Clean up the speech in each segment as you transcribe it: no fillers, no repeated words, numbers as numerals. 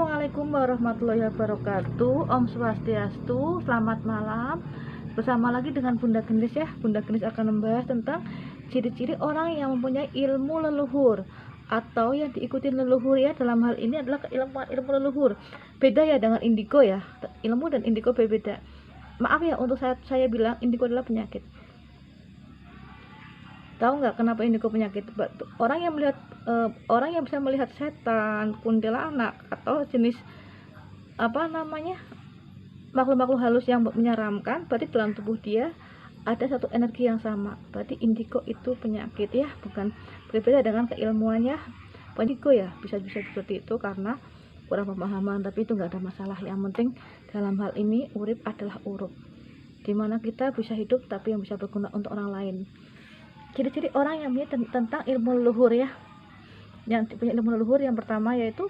Assalamualaikum warahmatullahi wabarakatuh. Om Swastiastu. Selamat malam. Bersama lagi dengan Bunda Gendis ya. Bunda Gendis akan membahas tentang ciri-ciri orang yang mempunyai ilmu leluhur atau yang diikuti leluhur ya. Dalam hal ini adalah keilmuan ilmu leluhur. Beda ya dengan indigo ya. Ilmu dan indigo berbeda. Maaf ya untuk saya bilang indigo adalah penyakit. Tahu nggak kenapa indigo penyakit? Orang yang melihat orang yang bisa melihat setan, kuntilanak atau jenis makhluk-makhluk halus yang menyeramkan, berarti dalam tubuh dia ada satu energi yang sama. Berarti indigo itu penyakit ya, bukan berbeda dengan keilmuannya. Indigo ya bisa seperti itu karena kurang pemahaman, tapi itu nggak ada masalah. Yang penting dalam hal ini urip adalah urup, dimana kita bisa hidup tapi yang bisa berguna untuk orang lain. Ciri-ciri orang yang punya tentang ilmu leluhur ya, yang punya ilmu leluhur yang pertama yaitu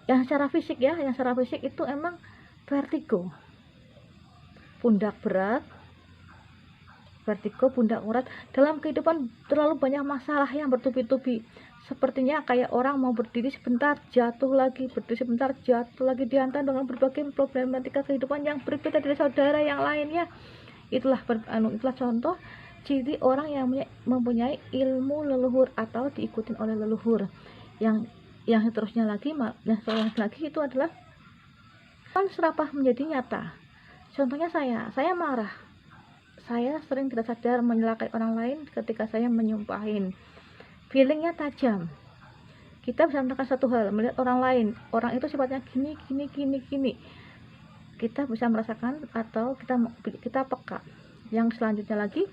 yang secara fisik ya, yang secara fisik itu emang vertigo, pundak berat, vertigo, pundak urat. Dalam kehidupan terlalu banyak masalah yang bertubi-tubi, sepertinya kayak orang mau berdiri sebentar jatuh lagi, berdiri sebentar jatuh lagi, dihantam dengan berbagai problematika kehidupan yang berbeda dari saudara yang lainnya. Itulah contoh ciri orang yang mempunyai ilmu leluhur atau diikutin oleh leluhur. Yang seterusnya lagi itu adalah serapah menjadi nyata. Contohnya saya marah, saya sering tidak sadar menyelakai orang lain ketika saya menyumpahin. Feelingnya tajam. Kita bisa melakukan satu hal, melihat orang lain, orang itu sifatnya gini. Kita bisa merasakan atau kita peka. Yang selanjutnya lagi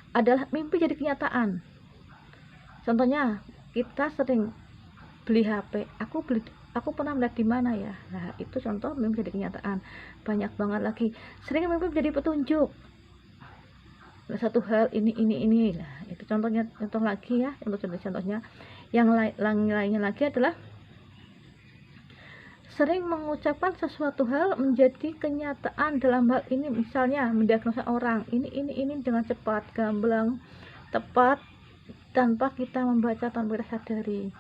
adalah mimpi jadi kenyataan. Contohnya kita sering beli HP, aku pernah melihat di mana ya. Nah, itu contoh mimpi jadi kenyataan. Banyak banget lagi. Sering mimpi jadi petunjuk. Nah, satu hal ini. Nah, itu contoh lagi ya. Contohnya yang lainnya lagi adalah sering mengucapkan sesuatu hal menjadi kenyataan. Dalam hal ini misalnya mendiagnosa orang ini dengan cepat, gamblang, tepat, tanpa kita membaca, tanpa kita sadari.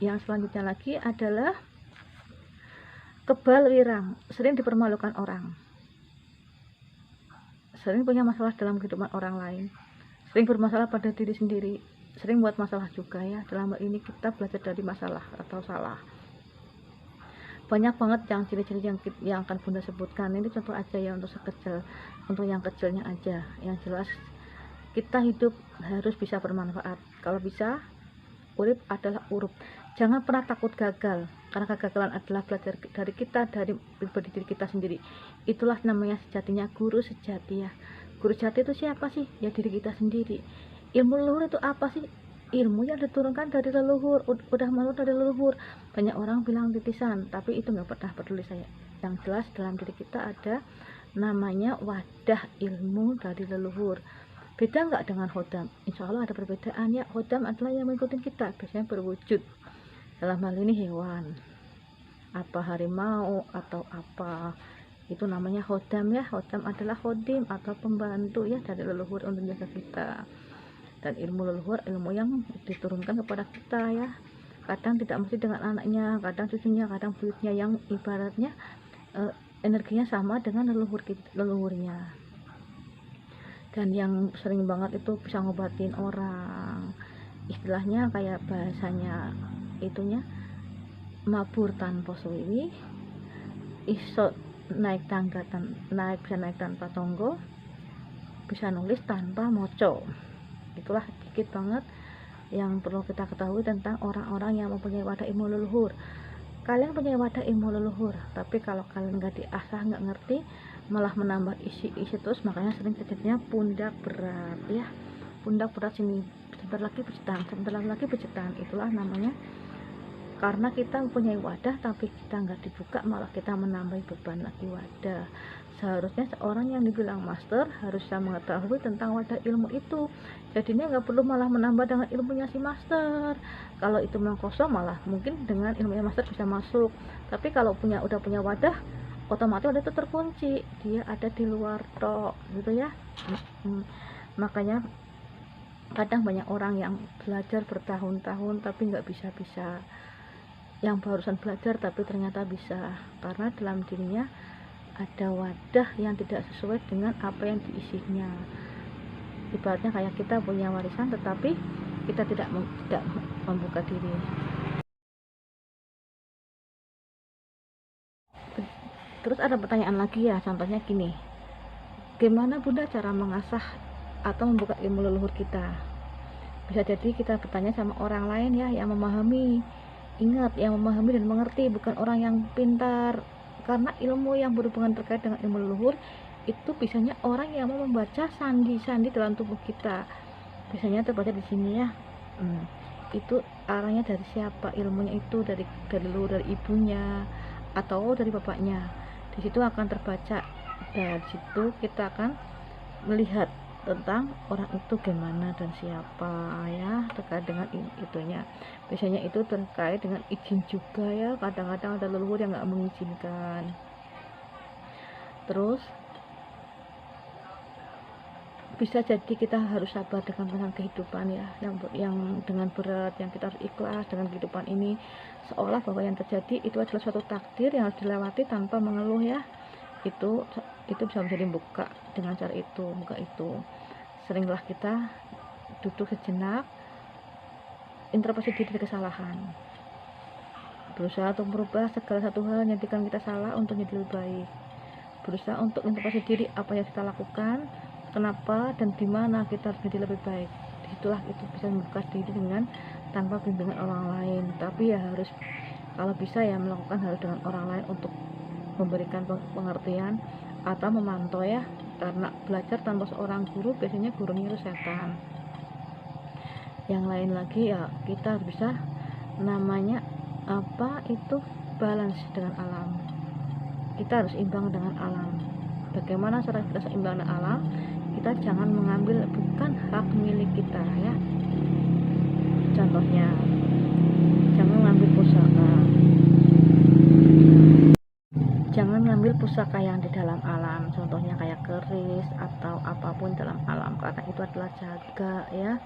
Yang selanjutnya lagi adalah kebal wirang, sering dipermalukan orang, sering punya masalah dalam kehidupan orang lain, sering bermasalah pada diri sendiri, sering buat masalah juga ya. Dalam hal ini kita belajar dari masalah atau salah. Banyak banget yang ciri-ciri yang akan Bunda sebutkan. Ini contoh aja ya, untuk yang kecilnya aja. Yang jelas kita hidup harus bisa bermanfaat. Kalau bisa, urip adalah urup. Jangan pernah takut gagal, karena kegagalan adalah belajar dari kita, dari pribadi diri kita sendiri. Itulah namanya sejatinya guru sejati ya. Guru sejati itu siapa sih? Ya diri kita sendiri. Ilmu leluhur itu apa sih? Ilmu yang diturunkan dari leluhur, udah malu dari leluhur. Banyak orang bilang titisan, tapi itu nggak pernah peduli saya. Yang jelas dalam diri kita ada namanya wadah ilmu dari leluhur. Beda nggak dengan hodam? Insya Allah ada perbedaannya. Hodam adalah yang mengikuti kita, biasanya berwujud. Dalam hal ini hewan, apa harimau atau apa, itu namanya hodam ya. Hodam adalah hodim atau pembantu ya dari leluhur untuk menjaga kita. Dan ilmu leluhur, ilmu yang diturunkan kepada kita ya. Kadang tidak mesti dengan anaknya, kadang cucunya, kadang buyutnya, yang ibaratnya energinya sama dengan leluhurnya. Dan yang sering banget itu bisa ngobatin orang, istilahnya kayak bahasanya itunya mabur tanpa suwi, iso bisa naik tanpa tonggo, bisa nulis tanpa moco. Itulah sedikit banget yang perlu kita ketahui tentang orang-orang yang mempunyai wadah ilmu leluhur. Kalian punya wadah ilmu leluhur, tapi kalau kalian nggak diasah, nggak ngerti, malah menambah isi terus, makanya sering terjadinya pundak berat ya. Pundak berat sini sebentar lagi pecetan, itulah namanya karena kita mempunyai wadah tapi kita nggak dibuka, malah kita menambah beban lagi wadah. Seharusnya seorang yang dibilang master harus bisa mengetahui tentang wadah ilmu itu, jadinya nggak perlu malah menambah dengan ilmunya si master. Kalau itu memang kosong, malah mungkin dengan ilmunya master bisa masuk, tapi kalau udah punya wadah, otomatis wadah itu terkunci, dia ada di luar tok gitu ya. Makanya Kadang banyak orang yang belajar bertahun-tahun tapi nggak bisa-bisa, yang barusan belajar tapi ternyata bisa, karena dalam dirinya ada wadah yang tidak sesuai dengan apa yang diisinya. Ibaratnya kayak kita punya warisan tetapi kita tidak membuka diri. Terus ada pertanyaan lagi ya, contohnya gini, gimana Bunda cara mengasah atau membuka ilmu leluhur kita? Bisa jadi kita bertanya sama orang lain ya, yang memahami. Ingat, yang memahami dan mengerti, bukan orang yang pintar. Karena ilmu yang berhubungan terkait dengan ilmu leluhur itu biasanya orang yang mau membaca sandi-sandi dalam tubuh kita. Biasanya terbaca di sini ya. Itu arahnya dari siapa ilmunya, itu dari leluhur, dari ibunya atau dari bapaknya. Di situ akan terbaca, dan di situ kita akan melihat tentang orang itu gimana dan siapa ya, terkait dengan itunya. Biasanya itu terkait dengan izin juga ya, kadang-kadang ada leluhur yang nggak mengizinkan. Terus bisa jadi kita harus sabar dengan kehidupan ya, yang dengan berat, yang kita harus ikhlas dengan kehidupan ini, seolah bahwa yang terjadi itu adalah suatu takdir yang harus dilewati tanpa mengeluh ya. Itu bisa menjadi buka dengan cara itu, buka itu. Seringlah kita duduk sejenak, introspeksi diri dari kesalahan, berusaha untuk merubah segala satu hal yang jadikan kita salah untuk menjadi lebih baik, berusaha untuk introspeksi diri apa yang kita lakukan, kenapa dan di mana kita harus menjadi lebih baik. Disitulah itu bisa membuka diri dengan tanpa bimbingan orang lain, tapi ya harus, kalau bisa ya melakukan hal dengan orang lain untuk memberikan pengertian atau memantau ya, karena belajar tanpa seorang guru biasanya gurunya itu setan. Yang lain lagi ya, kita harus bisa namanya apa itu, balance dengan alam. Kita harus imbang dengan alam. Bagaimana cara kita seimbang dengan alam? Kita jangan mengambil bukan hak milik kita ya. Contohnya, jangan mengambil pusaka, jangan ngambil pusaka yang di dalam alam, contohnya kayak keris atau apapun dalam alam, karena itu adalah jaga ya.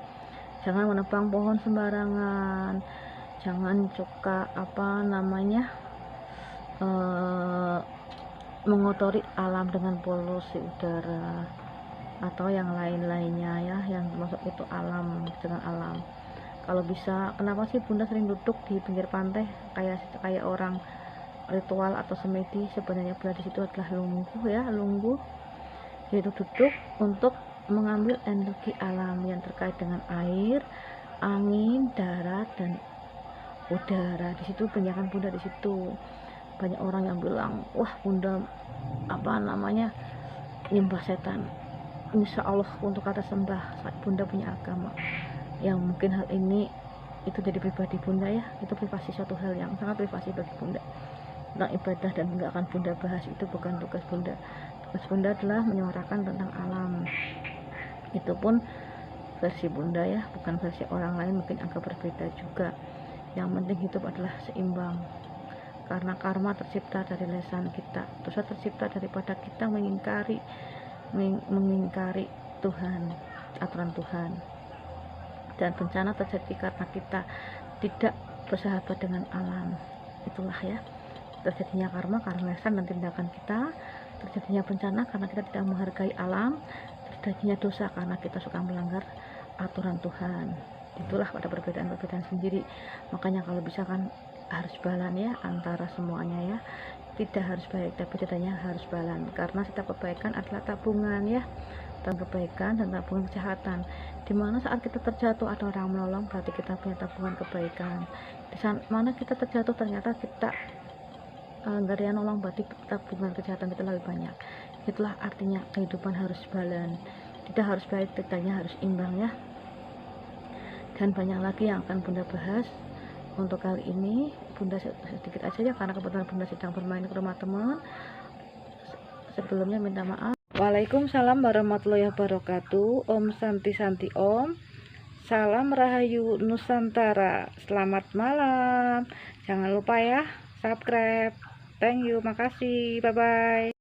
Jangan menebang pohon sembarangan, jangan suka mengotori alam dengan polusi udara atau yang lain-lainnya ya, yang masuk itu alam dengan alam. Kalau bisa, kenapa sih Bunda sering duduk di pinggir pantai kayak orang ritual atau semedi? Sebenarnya Bunda di situ adalah lungguh ya, lungguh, yaitu duduk untuk mengambil energi alam yang terkait dengan air, angin, darat dan udara. Di situ penjagaan Bunda di situ. Banyak orang yang bilang, wah Bunda nyembah setan. Insya Allah untuk kata sembah, Bunda punya agama yang mungkin hal ini itu jadi pribadi Bunda ya, itu privasi, suatu hal yang sangat privasi bagi Bunda. Tentang ibadah dan nggak akan Bunda bahas, itu bukan tugas Bunda. Tugas Bunda adalah menyuarakan tentang alam, itu pun versi Bunda ya, bukan versi orang lain, mungkin agak berbeda juga. Yang penting hidup adalah seimbang, karena karma tercipta dari lesan kita, dosa tercipta daripada kita mengingkari Tuhan, aturan Tuhan, dan bencana terjadi karena kita tidak bersahabat dengan alam. Itulah ya, terjadinya karma karena lesan dan tindakan kita, terjadinya bencana karena kita tidak menghargai alam, terjadinya dosa karena kita suka melanggar aturan Tuhan. Itulah pada perbedaan-perbedaan sendiri. Makanya kalau bisa kan harus balan ya antara semuanya ya, tidak harus baik tapi tidaknya harus balan, karena setiap kebaikan adalah tabungan ya, dan kebaikan dan tabungan kejahatan. Dimana saat kita terjatuh ada orang menolong, berarti kita punya tabungan kebaikan. Di mana kita terjatuh ternyata kita nggak ada yang nolong, berarti tabungan kejahatan kita lebih banyak. Itulah artinya kehidupan harus balan, tidak harus baik, tidaknya harus imbang ya. Dan banyak lagi yang akan Bunda bahas. Untuk kali ini Bunda sedikit aja ya, karena kebetulan Bunda sedang bermain ke rumah teman. Sebelumnya minta maaf. Waalaikumsalam warahmatullahi wabarakatuh. Om Santi Santi Om. Salam Rahayu Nusantara. Selamat malam. Jangan lupa ya subscribe. Thank you, makasih. Bye bye.